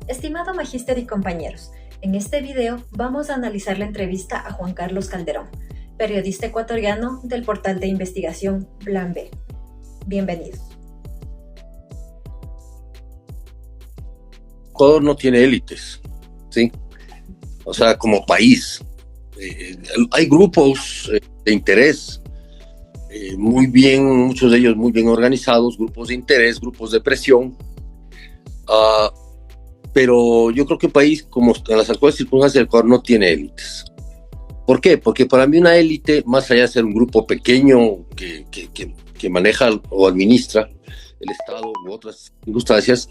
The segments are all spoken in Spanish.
Estimado magíster y compañeros, en este video vamos a analizar la entrevista a Juan Carlos Calderón, periodista ecuatoriano del portal de investigación Plan B. Bienvenidos. Ecuador no tiene élites, ¿sí? O sea, como país. Hay grupos de interés, muchos de ellos muy bien organizados, grupos de interés, grupos de presión, pero yo creo que un país como en las actuales circunstancias del Ecuador no tiene élites. ¿Por qué? Porque para mí una élite, más allá de ser un grupo pequeño que maneja o administra el Estado u otras circunstancias,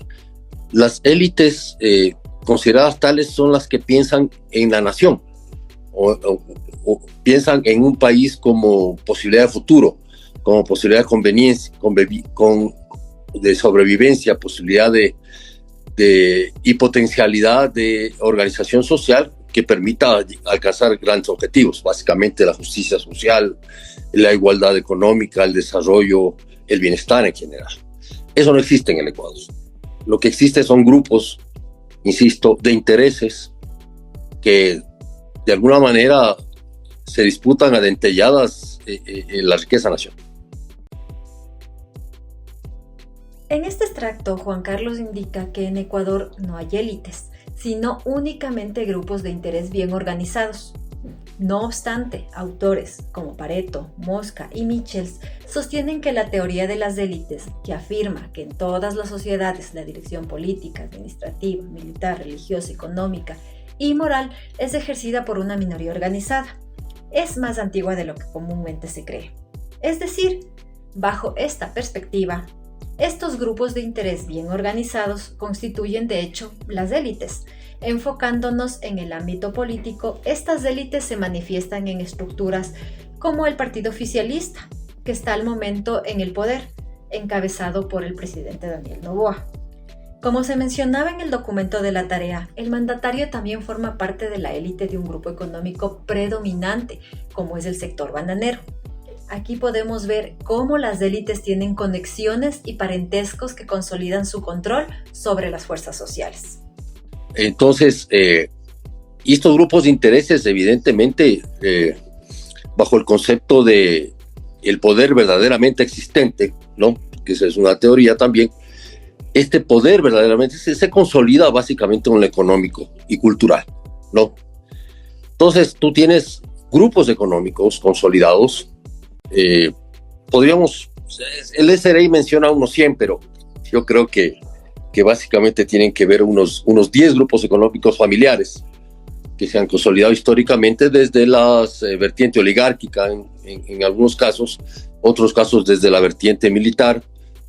las élites consideradas tales son las que piensan en la nación o piensan en un país como posibilidad de futuro, como posibilidad de conveniencia, de sobrevivencia, posibilidad y potencialidad de organización social que permita alcanzar grandes objetivos, básicamente la justicia social, la igualdad económica, el desarrollo, el bienestar en general. Eso no existe en el Ecuador. Lo que existe son grupos, insisto, de intereses que de alguna manera se disputan a dentelladas en la riqueza nacional. En este extracto, Juan Carlos indica que en Ecuador no hay élites, sino únicamente grupos de interés bien organizados. No obstante, autores como Pareto, Mosca y Michels sostienen que la teoría de las élites, que afirma que en todas las sociedades la dirección política, administrativa, militar, religiosa, económica y moral es ejercida por una minoría organizada, es más antigua de lo que comúnmente se cree. Es decir, bajo esta perspectiva, estos grupos de interés bien organizados constituyen de hecho las élites. Enfocándonos en el ámbito político, estas élites se manifiestan en estructuras como el partido oficialista, que está al momento en el poder, encabezado por el presidente Daniel Noboa. Como se mencionaba en el documento de la tarea, el mandatario también forma parte de la élite de un grupo económico predominante, como es el sector bananero. Aquí podemos ver cómo las élites tienen conexiones y parentescos que consolidan su control sobre las fuerzas sociales. Entonces, y estos grupos de intereses, evidentemente, bajo el concepto de el poder verdaderamente existente, ¿no? Que esa es una teoría también, este poder verdaderamente se consolida básicamente en lo económico y cultural, ¿no? Entonces, tú tienes grupos económicos consolidados, podríamos, el SRI menciona unos 100, pero yo creo que básicamente tienen que ver unos 10 grupos económicos familiares que se han consolidado históricamente desde la vertiente oligárquica en algunos casos, otros casos desde la vertiente militar,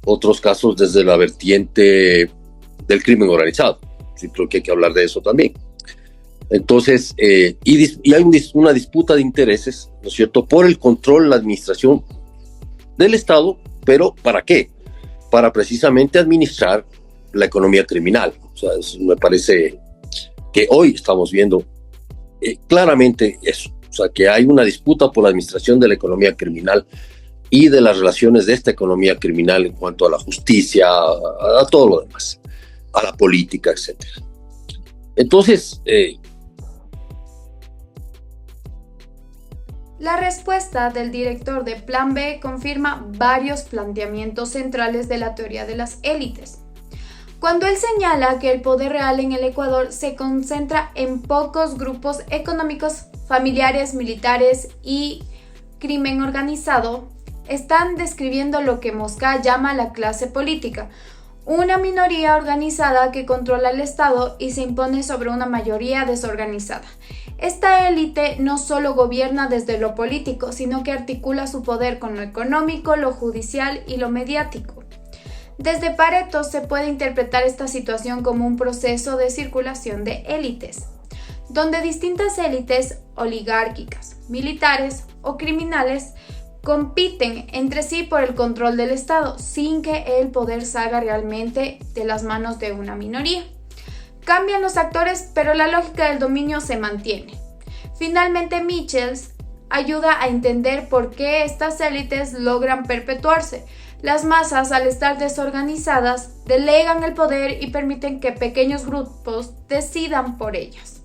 otros casos desde la vertiente del crimen organizado. Sí, creo que hay que hablar de eso también. Entonces, y hay una disputa de intereses, ¿no es cierto?, por el control, la administración del Estado, pero ¿para qué? Para precisamente administrar la economía criminal. O sea, me parece que hoy estamos viendo claramente eso. O sea, que hay una disputa por la administración de la economía criminal y de las relaciones de esta economía criminal en cuanto a la justicia, a todo lo demás, a la política, etc. Entonces, la respuesta del director de Plan B confirma varios planteamientos centrales de la teoría de las élites. Cuando él señala que el poder real en el Ecuador se concentra en pocos grupos económicos, familiares, militares y crimen organizado, están describiendo lo que Mosca llama la clase política, una minoría organizada que controla el Estado y se impone sobre una mayoría desorganizada. Esta élite no solo gobierna desde lo político, sino que articula su poder con lo económico, lo judicial y lo mediático. Desde Pareto se puede interpretar esta situación como un proceso de circulación de élites, donde distintas élites oligárquicas, militares o criminales compiten entre sí por el control del Estado, sin que el poder salga realmente de las manos de una minoría. Cambian los actores, pero la lógica del dominio se mantiene. Finalmente, Michels ayuda a entender por qué estas élites logran perpetuarse, Las masas, al estar desorganizadas, delegan el poder y permiten que pequeños grupos decidan por ellas.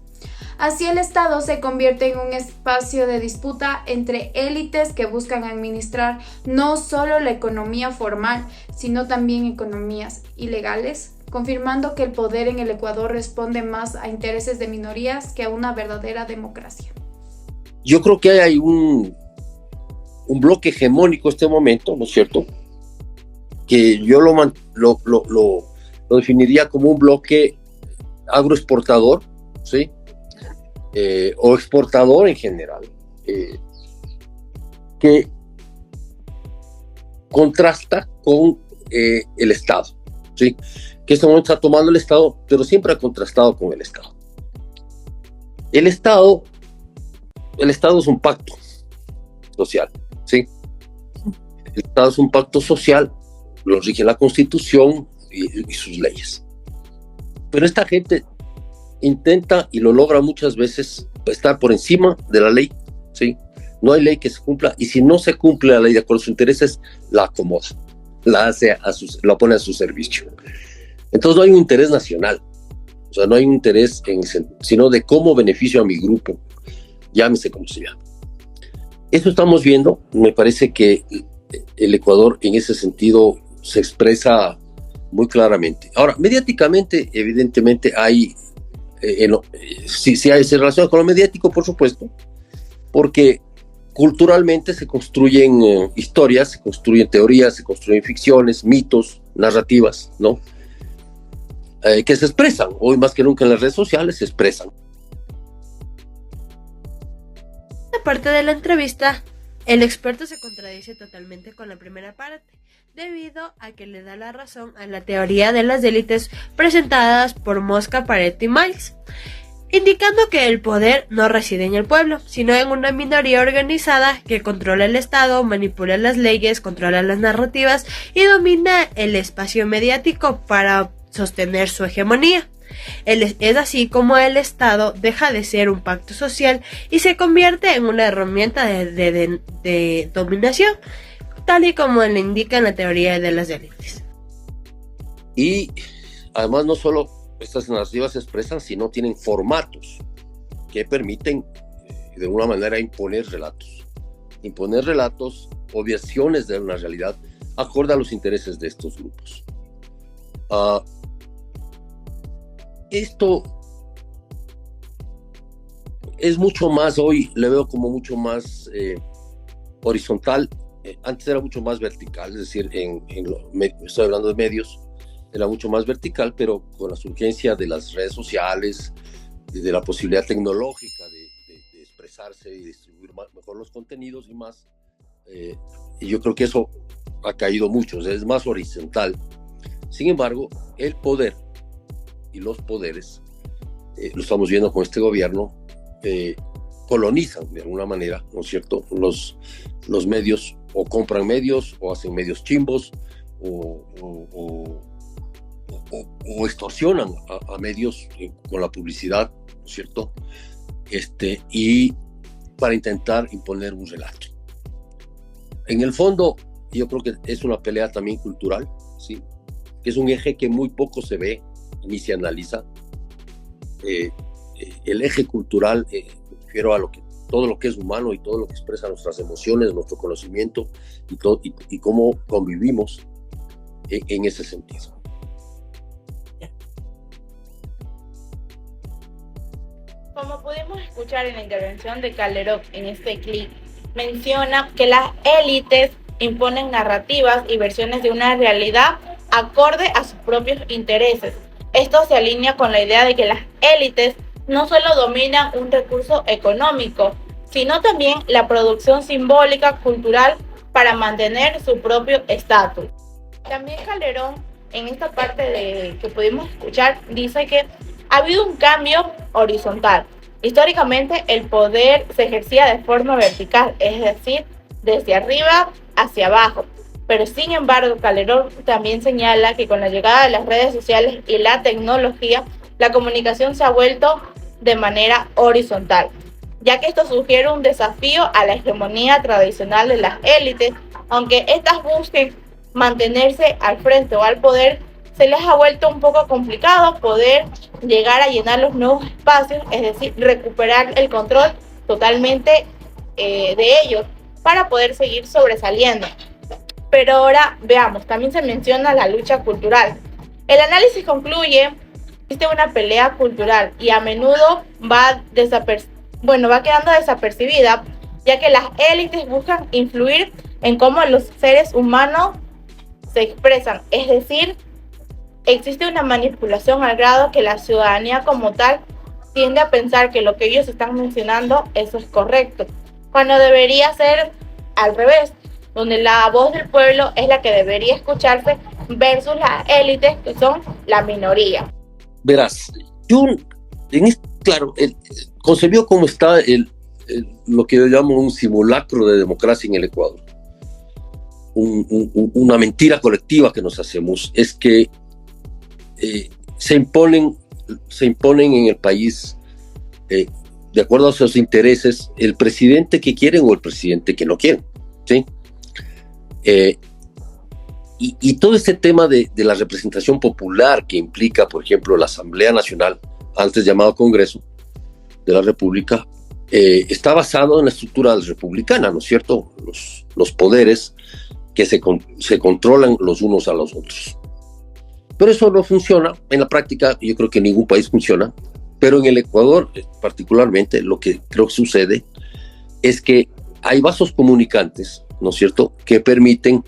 Así el Estado se convierte en un espacio de disputa entre élites que buscan administrar no solo la economía formal, sino también economías ilegales, confirmando que el poder en el Ecuador responde más a intereses de minorías que a una verdadera democracia. Yo creo que hay un bloque hegemónico en este momento, ¿no es cierto?, que yo lo definiría como un bloque agroexportador, ¿sí?, o exportador en general, que contrasta con el Estado, ¿sí?, que en este momento está tomando el Estado, pero siempre ha contrastado con el Estado. El Estado es un pacto social, ¿sí? El Estado es un pacto social, lo rige la Constitución y sus leyes. Pero esta gente intenta y lo logra muchas veces estar por encima de la ley, ¿sí? No hay ley que se cumpla, y si no se cumple la ley de acuerdo a sus intereses, la acomoda, la pone a su servicio. Entonces no hay un interés nacional, o sea, no hay un interés sino de cómo beneficio a mi grupo, llámese como se llame. Eso estamos viendo. Me parece que el Ecuador en ese sentido se expresa muy claramente. Ahora, mediáticamente, evidentemente se relaciona con lo mediático, por supuesto, porque culturalmente se construyen historias, se construyen teorías, se construyen ficciones, mitos, narrativas, ¿no? Que se expresan, hoy más que nunca en las redes sociales se expresan. Parte de la entrevista, el experto se contradice totalmente con la primera parte, debido a que le da la razón a la teoría de las élites presentadas por Mosca, Pareto y Miles, indicando que el poder no reside en el pueblo, sino en una minoría organizada que controla el Estado, manipula las leyes, controla las narrativas y domina el espacio mediático para sostener su hegemonía. Es así como el Estado deja de ser un pacto social y se convierte en una herramienta de dominación, tal y como le indica en la teoría de las élites. Y además no solo estas narrativas se expresan, sino tienen formatos que permiten de alguna manera imponer relatos o versiones de una realidad acorde a los intereses de estos grupos. Esto es mucho más, hoy le veo como mucho más horizontal. Antes era mucho más vertical, es decir, estoy hablando de medios, era mucho más vertical, pero con la surgencia de las redes sociales, de la posibilidad tecnológica de expresarse y distribuir mejor los contenidos y más, y yo creo que eso ha caído mucho, o sea, es más horizontal. Sin embargo, el poder y los poderes, lo estamos viendo con este gobierno, colonizan de alguna manera, ¿no es cierto?, los medios, o compran medios, o hacen medios chimbos, o extorsionan a medios con la publicidad, ¿no es cierto?, y para intentar imponer un relato. En el fondo, yo creo que es una pelea también cultural, ¿sí?, que es un eje que muy poco se ve ni se analiza. El eje cultural, me refiero a todo lo que es humano y todo lo que expresa nuestras emociones, nuestro conocimiento y cómo convivimos en ese sentido. Como pudimos escuchar en la intervención de Calderón en este clip, menciona que las élites imponen narrativas y versiones de una realidad acorde a sus propios intereses. Esto se alinea con la idea de que las élites no solo dominan un recurso económico, sino también la producción simbólica, cultural, para mantener su propio estatus. También Calderón, en esta parte que pudimos escuchar, dice que ha habido un cambio horizontal. Históricamente el poder se ejercía de forma vertical, es decir, desde arriba hacia abajo. Pero sin embargo, Calderón también señala que con la llegada de las redes sociales y la tecnología, la comunicación se ha vuelto de manera horizontal, ya que esto sugiere un desafío a la hegemonía tradicional de las élites, aunque éstas busquen mantenerse al frente o al poder, se les ha vuelto un poco complicado poder llegar a llenar los nuevos espacios, es decir, recuperar el control totalmente de ellos para poder seguir sobresaliendo. Pero ahora veamos, también se menciona la lucha cultural. El análisis concluye que existe una pelea cultural y a menudo va quedando desapercibida, ya que las élites buscan influir en cómo los seres humanos se expresan, es decir, existe una manipulación al grado que la ciudadanía como tal tiende a pensar que lo que ellos están mencionando, eso es correcto, cuando debería ser al revés, donde la voz del pueblo es la que debería escucharse versus las élites que son la minoría. Verás, yo, claro, concebió cómo está lo que yo llamo un simulacro de democracia en el Ecuador. Una mentira colectiva que nos hacemos es que se imponen en el país, de acuerdo a sus intereses, el presidente que quieren o el presidente que no quieren, ¿sí? Y todo este tema de la representación popular que implica, por ejemplo, la Asamblea Nacional, antes llamado Congreso de la República, está basado en la estructura republicana, ¿no es cierto? Los poderes que se controlan los unos a los otros. Pero eso no funciona en la práctica. Yo creo que en ningún país funciona, pero en el Ecuador particularmente lo que creo que sucede es que hay vasos comunicantes, ¿no es cierto?, que permiten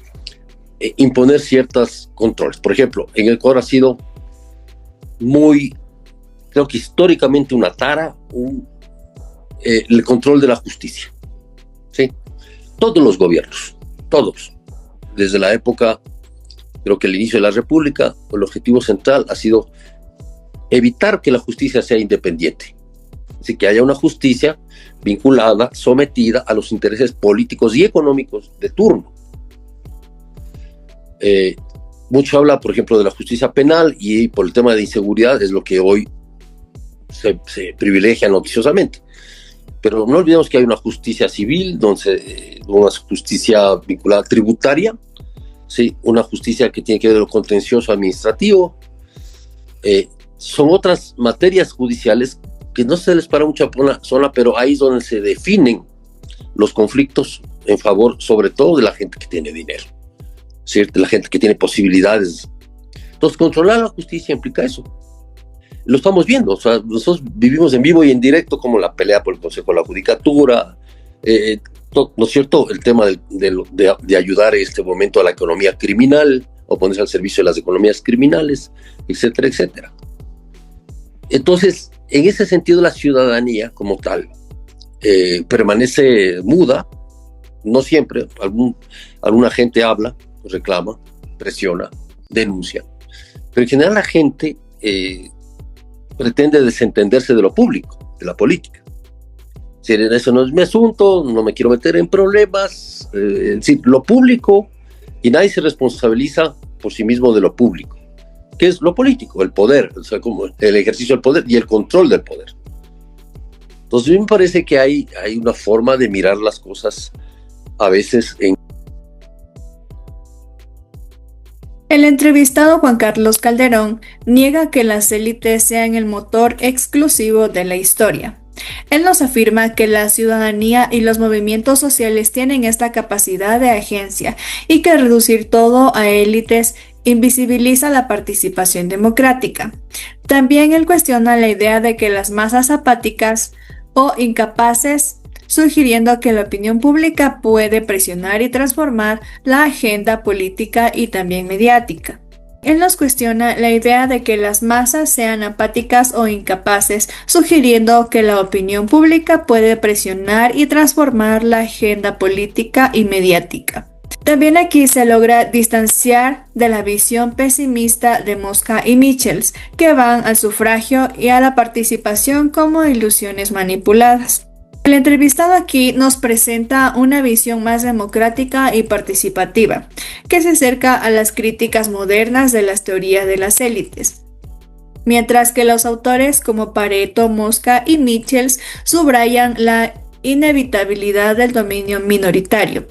imponer ciertos controles. Por ejemplo, en el Ecuador ha sido creo que históricamente una tara, el control de la justicia, ¿sí? Todos los gobiernos, todos, desde la época, creo que el inicio de la República, el objetivo central ha sido evitar que la justicia sea independiente, así que haya una justicia vinculada, sometida a los intereses políticos y económicos de turno. Mucho habla, por ejemplo, de la justicia penal y por el tema de inseguridad es lo que hoy se privilegia noticiosamente. Pero no olvidemos que hay una justicia civil, una justicia vinculada tributaria, ¿sí? Una justicia que tiene que ver con lo contencioso administrativo. Son otras materias judiciales que no se les para mucha zona, pero ahí es donde se definen los conflictos en favor, sobre todo, de la gente que tiene dinero, ¿cierto? La gente que tiene posibilidades. Entonces, controlar la justicia implica eso. Lo estamos viendo, o sea, nosotros vivimos en vivo y en directo como la pelea por el Consejo de la Judicatura, ¿no es cierto? El tema de ayudar en este momento a la economía criminal, o ponerse al servicio de las economías criminales, etcétera, etcétera. Entonces, en ese sentido, la ciudadanía como tal permanece muda, no siempre, alguna gente habla, reclama, presiona, denuncia, pero en general la gente pretende desentenderse de lo público, de la política. Si eso no es mi asunto, no me quiero meter en problemas, lo público, y nadie se responsabiliza por sí mismo de lo público. ¿Qué es lo político? El poder, o sea, como el ejercicio del poder y el control del poder. Entonces, a mí me parece que hay una forma de mirar las cosas a veces en... El entrevistado Juan Carlos Calderón niega que las élites sean el motor exclusivo de la historia. Él nos afirma que la ciudadanía y los movimientos sociales tienen esta capacidad de agencia y que reducir todo a élites invisibiliza la participación democrática. También él cuestiona la idea de que las masas apáticas o incapaces, sugiriendo que la opinión pública puede presionar y transformar la agenda política y también mediática. Él nos cuestiona la idea de que las masas sean apáticas o incapaces, sugiriendo que la opinión pública puede presionar y transformar la agenda política y mediática. También aquí se logra distanciar de la visión pesimista de Mosca y Michels, que van al sufragio y a la participación como ilusiones manipuladas. El entrevistado aquí nos presenta una visión más democrática y participativa, que se acerca a las críticas modernas de las teorías de las élites, mientras que los autores como Pareto, Mosca y Michels subrayan la inevitabilidad del dominio minoritario.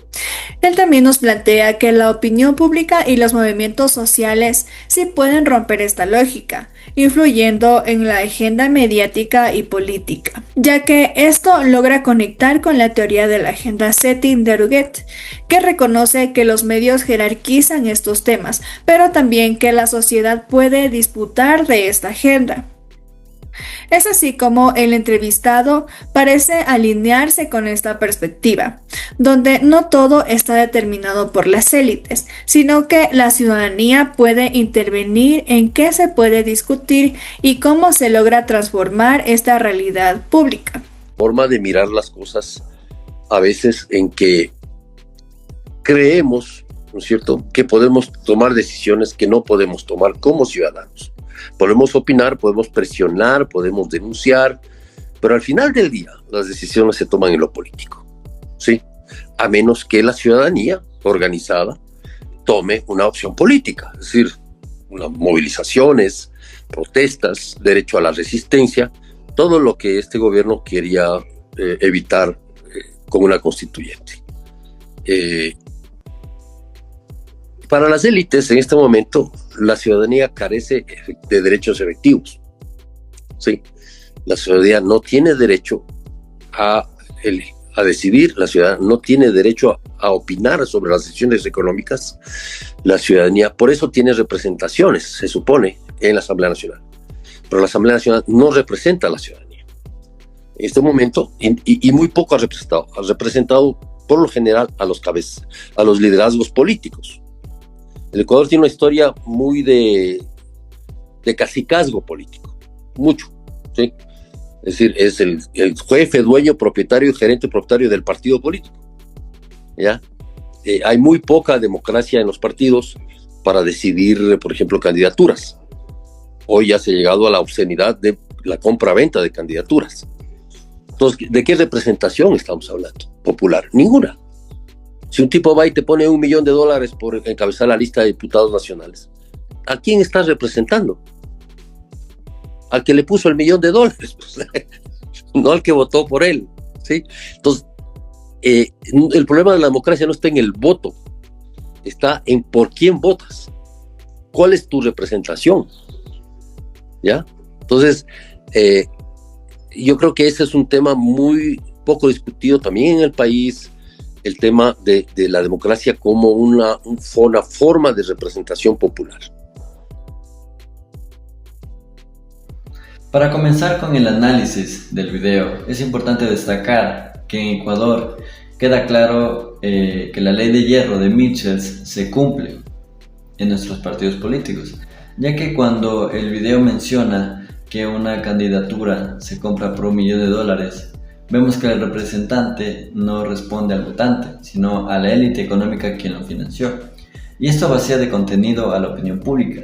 Él también nos plantea que la opinión pública y los movimientos sociales sí pueden romper esta lógica, influyendo en la agenda mediática y política, ya que esto logra conectar con la teoría de la agenda setting de Arouget, que reconoce que los medios jerarquizan estos temas, pero también que la sociedad puede disputar de esta agenda. Es así como el entrevistado parece alinearse con esta perspectiva, donde no todo está determinado por las élites, sino que la ciudadanía puede intervenir en qué se puede discutir y cómo se logra transformar esta realidad pública. Forma de mirar las cosas a veces en que creemos, ¿no es cierto?, que podemos tomar decisiones que no podemos tomar como ciudadanos. Podemos opinar, podemos presionar, podemos denunciar, pero al final del día las decisiones se toman en lo político, ¿sí? A menos que la ciudadanía organizada tome una opción política, es decir, unas movilizaciones, protestas, derecho a la resistencia, todo lo que este gobierno quería evitar con una constituyente. Para las élites, en este momento, la ciudadanía carece de derechos efectivos. ¿Sí? La ciudadanía no tiene derecho a decidir, la ciudadanía no tiene derecho a opinar sobre las decisiones económicas. La ciudadanía, por eso tiene representaciones, se supone, en la Asamblea Nacional. Pero la Asamblea Nacional no representa a la ciudadanía. En este momento, y muy poco ha representado por lo general a los liderazgos políticos. El Ecuador tiene una historia muy de cacicazgo político, mucho, ¿sí? Es decir, es el jefe, dueño, propietario y gerente propietario del partido político, ¿ya? Hay muy poca democracia en los partidos para decidir, por ejemplo, candidaturas. Hoy ya se ha llegado a la obscenidad de la compra-venta de candidaturas. Entonces, ¿de qué representación estamos hablando? Popular, ninguna. Si un tipo va y te pone $1 millón por encabezar la lista de diputados nacionales, ¿a quién estás representando? Al que le puso $1 millón, pues, no al que votó por él, ¿sí? Entonces, el problema de la democracia no está en el voto, está en por quién votas, cuál es tu representación, ¿ya? Entonces, yo creo que ese es un tema muy poco discutido también en el país, el tema de la democracia como una forma de representación popular. Para comenzar con el análisis del video, es importante destacar que en Ecuador queda claro que la ley de hierro de Michels se cumple en nuestros partidos políticos, ya que cuando el video menciona que una candidatura se compra por $1 millón, vemos que el representante no responde al votante, sino a la élite económica quien lo financió. Y esto vacía de contenido a la opinión pública,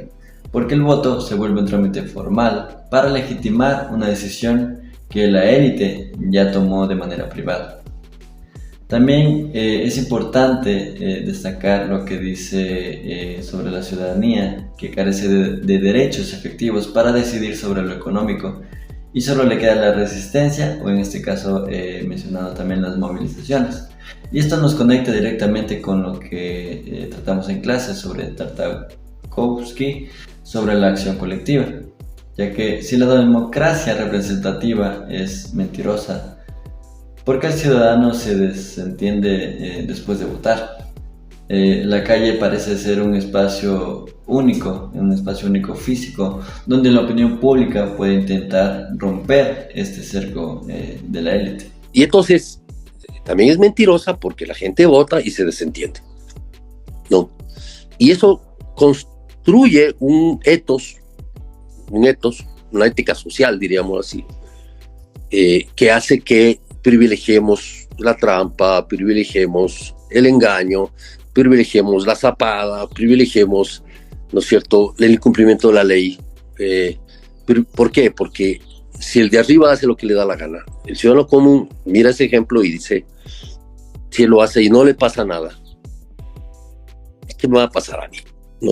porque el voto se vuelve un trámite formal para legitimar una decisión que la élite ya tomó de manera privada. También es importante destacar lo que dice sobre la ciudadanía, que carece de derechos efectivos para decidir sobre lo económico, y solo le queda la resistencia, o en este caso mencionado también las movilizaciones. Y esto nos conecta directamente con lo que tratamos en clase sobre Tartakovsky, sobre la acción colectiva, ya que si la democracia representativa es mentirosa, ¿por qué el ciudadano se desentiende después de votar? La calle parece ser un espacio único físico, donde la opinión pública puede intentar romper este cerco de la élite. Y entonces, también es mentirosa porque la gente vota y se desentiende, ¿no? Y eso construye un etos, una ética social, diríamos así, que hace que privilegiemos la trampa, privilegiemos el engaño, privilegiemos la zapada, privilegiemos, ¿no es cierto?, el incumplimiento de la ley. ¿Por qué? Porque si el de arriba hace lo que le da la gana, el ciudadano común mira ese ejemplo y dice, si él lo hace y no le pasa nada, ¿qué me va a pasar a mí? ¿No?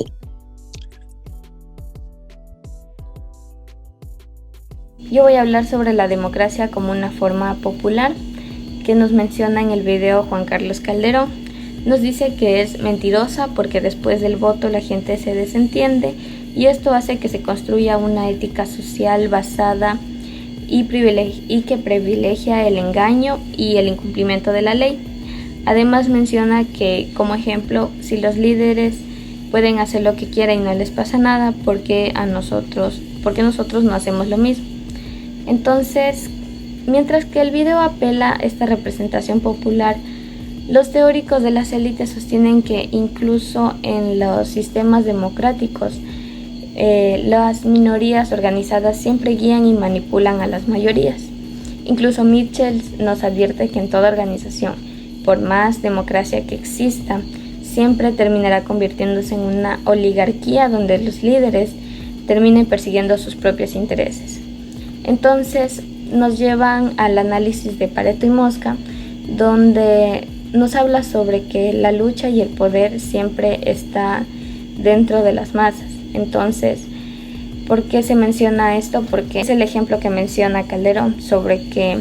Yo voy a hablar sobre la democracia como una forma popular que nos menciona en el video Juan Carlos Calderón. Nos dice que es mentirosa porque después del voto la gente se desentiende y esto hace que se construya una ética social basada y que privilegia el engaño y el incumplimiento de la ley. Además menciona que, como ejemplo, si los líderes pueden hacer lo que quieran y no les pasa nada, ¿por qué nosotros no hacemos lo mismo? Entonces, mientras que el video apela a esta representación popular, los teóricos de las élites sostienen que incluso en los sistemas democráticos, las minorías organizadas siempre guían y manipulan a las mayorías. Incluso Mitchell nos advierte que en toda organización, por más democracia que exista, siempre terminará convirtiéndose en una oligarquía donde los líderes terminen persiguiendo sus propios intereses. Entonces nos llevan al análisis de Pareto y Mosca, donde nos habla sobre que la lucha y el poder siempre está dentro de las masas. Entonces, ¿por qué se menciona esto? Porque es el ejemplo que menciona Calderón sobre que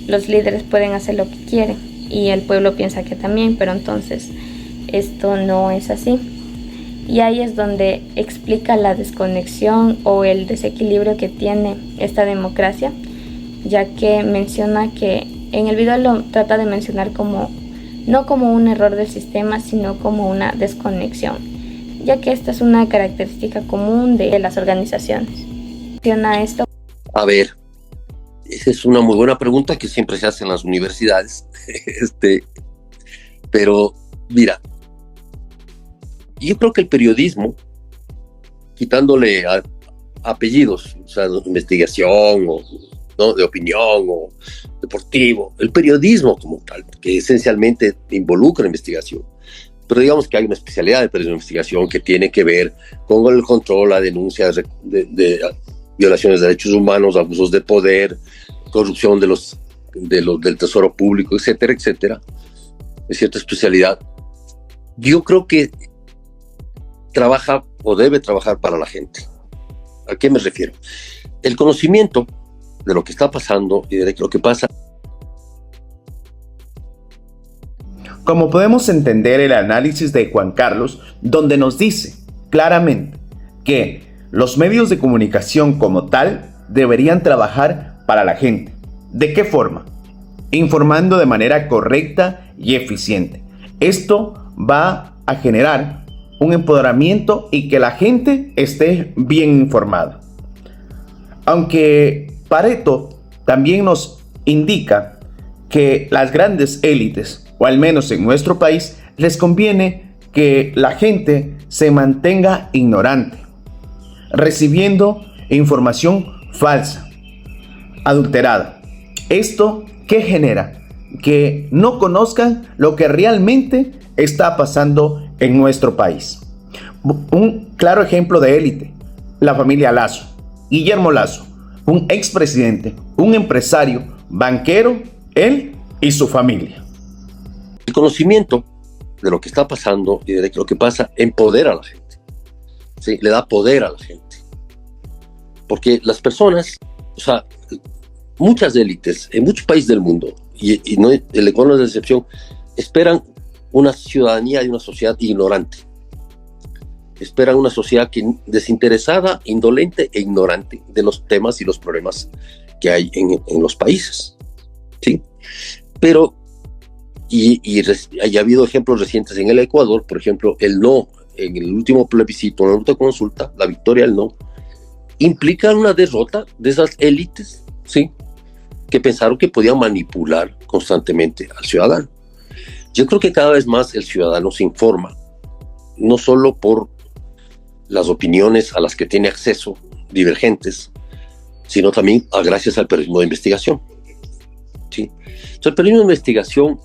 los líderes pueden hacer lo que quieren y el pueblo piensa que también, pero entonces esto no es así. Y ahí es donde explica la desconexión o el desequilibrio que tiene esta democracia, ya que menciona que en el video lo trata de mencionar no como un error del sistema, sino como una desconexión, ya que esta es una característica común de las organizaciones. Menciona esto. A ver, esa es una muy buena pregunta que siempre se hace en las universidades. Pero mira, yo creo que el periodismo, quitándole apellidos, o sea, de investigación, o ¿no? de opinión, o deportivo, el periodismo como tal, que esencialmente involucra investigación. Pero digamos que hay una especialidad del periodismo de investigación que tiene que ver con el control, la denuncia de violaciones de derechos humanos, abusos de poder, corrupción del tesoro público, etcétera, etcétera. Es cierta especialidad. Yo creo que trabaja o debe trabajar para la gente. ¿A qué me refiero? El conocimiento de lo que está pasando y de lo que pasa. Como podemos entender el análisis de Juan Carlos, donde nos dice claramente que los medios de comunicación como tal deberían trabajar para la gente. ¿De qué forma? Informando de manera correcta y eficiente. Esto va a generar un empoderamiento y que la gente esté bien informada. Aunque Pareto también nos indica que las grandes élites, o al menos en nuestro país, les conviene que la gente se mantenga ignorante, recibiendo información falsa, adulterada. ¿Esto qué genera? Que no conozcan lo que realmente está pasando en nuestro país. Un claro ejemplo de élite, la familia Lazo. Guillermo Lazo, un expresidente, un empresario, banquero, él y su familia. El conocimiento de lo que está pasando y de lo que pasa empodera a la gente. ¿Sí? Le da poder a la gente. Porque las personas, o sea, muchas élites en muchos países del mundo, y no, el Ecuador no es la excepción, esperan una ciudadanía y una sociedad ignorante. Esperan una sociedad desinteresada, indolente e ignorante de los temas y los problemas que hay en los países. ¿Sí? Pero, ha habido ejemplos recientes en el Ecuador, por ejemplo, el no, en el último plebiscito, en la última consulta, la victoria del no, implica una derrota de esas élites, ¿sí? Que pensaron que podían manipular constantemente al ciudadano. Yo creo que cada vez más el ciudadano se informa, no solo por las opiniones a las que tiene acceso divergentes, sino también gracias al periodismo de investigación. ¿Sí? Entonces, el periodismo de investigación,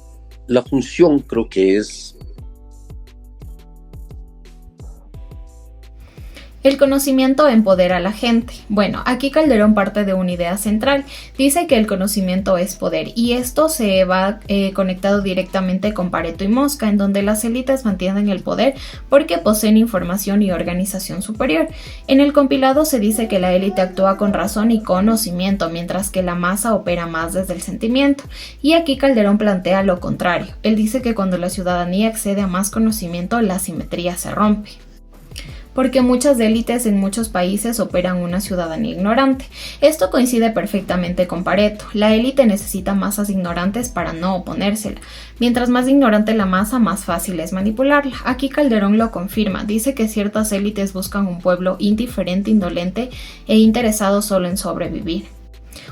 la función creo que es... El conocimiento empodera a la gente. Bueno, aquí Calderón parte de una idea central. Dice que el conocimiento es poder y esto se va conectado directamente con Pareto y Mosca, en donde las élites mantienen el poder porque poseen información y organización superior. En el compilado se dice que la élite actúa con razón y conocimiento, mientras que la masa opera más desde el sentimiento. Y aquí Calderón plantea lo contrario. Él dice que cuando la ciudadanía accede a más conocimiento, la simetría se rompe. Porque muchas élites en muchos países operan una ciudadanía ignorante. Esto coincide perfectamente con Pareto. La élite necesita masas ignorantes para no oponérsela. Mientras más ignorante la masa, más fácil es manipularla. Aquí Calderón lo confirma. Dice que ciertas élites buscan un pueblo indiferente, indolente e interesado solo en sobrevivir.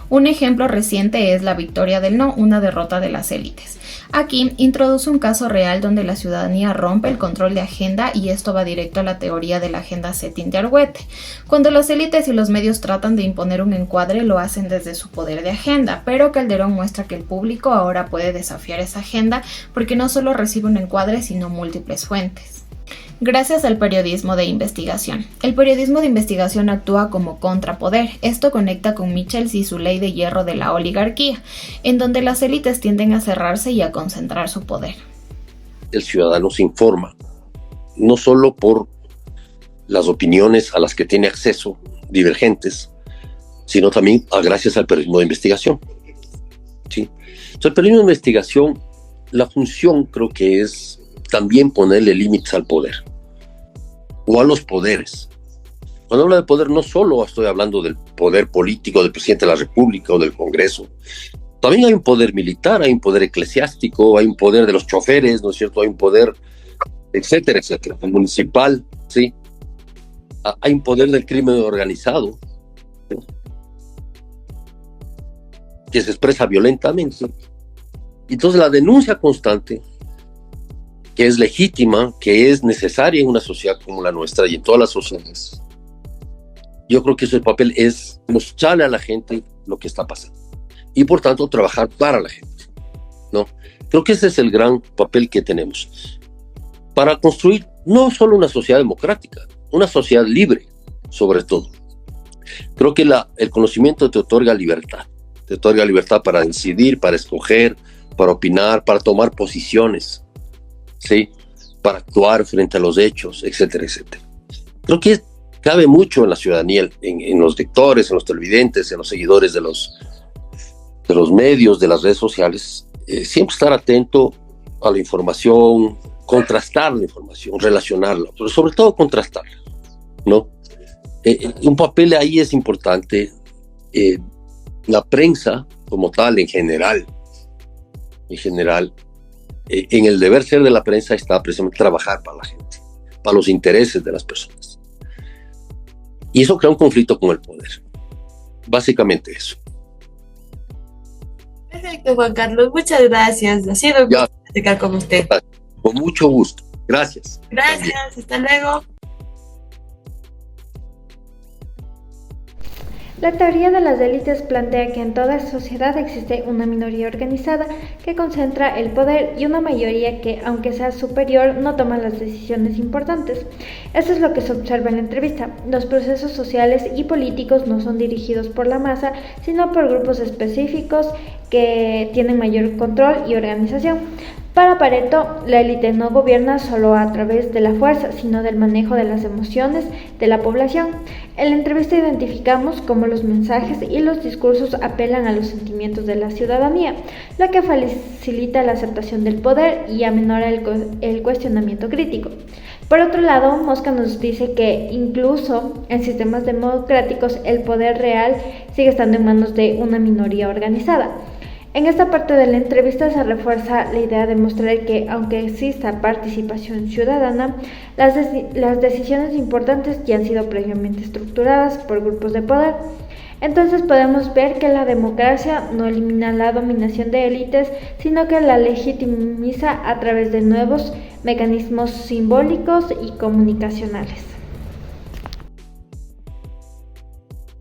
Un ejemplo reciente es la victoria del no, una derrota de las élites. Aquí introduce un caso real donde la ciudadanía rompe el control de agenda y esto va directo a la teoría de la agenda setting de Arguete. Cuando las élites y los medios tratan de imponer un encuadre, lo hacen desde su poder de agenda, pero Calderón muestra que el público ahora puede desafiar esa agenda porque no solo recibe un encuadre, sino múltiples fuentes. Gracias al periodismo de investigación. El periodismo de investigación actúa como contrapoder. Esto conecta con Michels y su ley de hierro de la oligarquía, en donde las élites tienden a cerrarse y a concentrar su poder. El ciudadano se informa, no solo por las opiniones a las que tiene acceso divergentes, sino también gracias al periodismo de investigación. ¿Sí? Entonces, el periodismo de investigación, la función creo que es también ponerle límites al poder o a los poderes. Cuando hablo de poder, no solo estoy hablando del poder político del presidente de la República o del Congreso. También hay un poder militar, hay un poder eclesiástico, hay un poder de los choferes, ¿no es cierto? Hay un poder, etcétera, etcétera, municipal, ¿sí? Hay un poder del crimen organizado, ¿sí? Que se expresa violentamente. Entonces la denuncia constante, que es legítima, que es necesaria en una sociedad como la nuestra y en todas las sociedades. Yo creo que ese papel es mostrarle a la gente lo que está pasando y por tanto trabajar para la gente, ¿no? Creo que ese es el gran papel que tenemos para construir no solo una sociedad democrática, una sociedad libre, sobre todo. Creo que el conocimiento te otorga libertad para decidir, para escoger, para opinar, para tomar posiciones, ¿sí? Para actuar frente a los hechos, etcétera, etcétera. Creo que cabe mucho en la ciudadanía, en los lectores, en los televidentes, en los seguidores de los medios, de las redes sociales, siempre estar atento a la información, contrastar la información, relacionarla, pero sobre todo contrastarla, ¿no? Un papel ahí es importante. La prensa como tal, en general, en el deber ser de la prensa está precisamente trabajar para la gente, para los intereses de las personas. Y eso crea un conflicto con el poder. Básicamente eso. Perfecto, Juan Carlos. Muchas gracias. Ha sido un gusto platicar con usted. Con mucho gusto. Gracias. Gracias. Hasta luego. La teoría de las élites plantea que en toda sociedad existe una minoría organizada que concentra el poder y una mayoría que, aunque sea superior, no toma las decisiones importantes. Eso es lo que se observa en la entrevista. Los procesos sociales y políticos no son dirigidos por la masa, sino por grupos específicos que tienen mayor control y organización. Para Pareto, la élite no gobierna solo a través de la fuerza, sino del manejo de las emociones de la población. En la entrevista identificamos cómo los mensajes y los discursos apelan a los sentimientos de la ciudadanía, lo que facilita la aceptación del poder y aminora el cuestionamiento crítico. Por otro lado, Mosca nos dice que incluso en sistemas democráticos el poder real sigue estando en manos de una minoría organizada. En esta parte de la entrevista se refuerza la idea de mostrar que, aunque exista participación ciudadana, las decisiones importantes ya han sido previamente estructuradas por grupos de poder. Entonces podemos ver que la democracia no elimina la dominación de élites, sino que la legitimiza a través de nuevos mecanismos simbólicos y comunicacionales.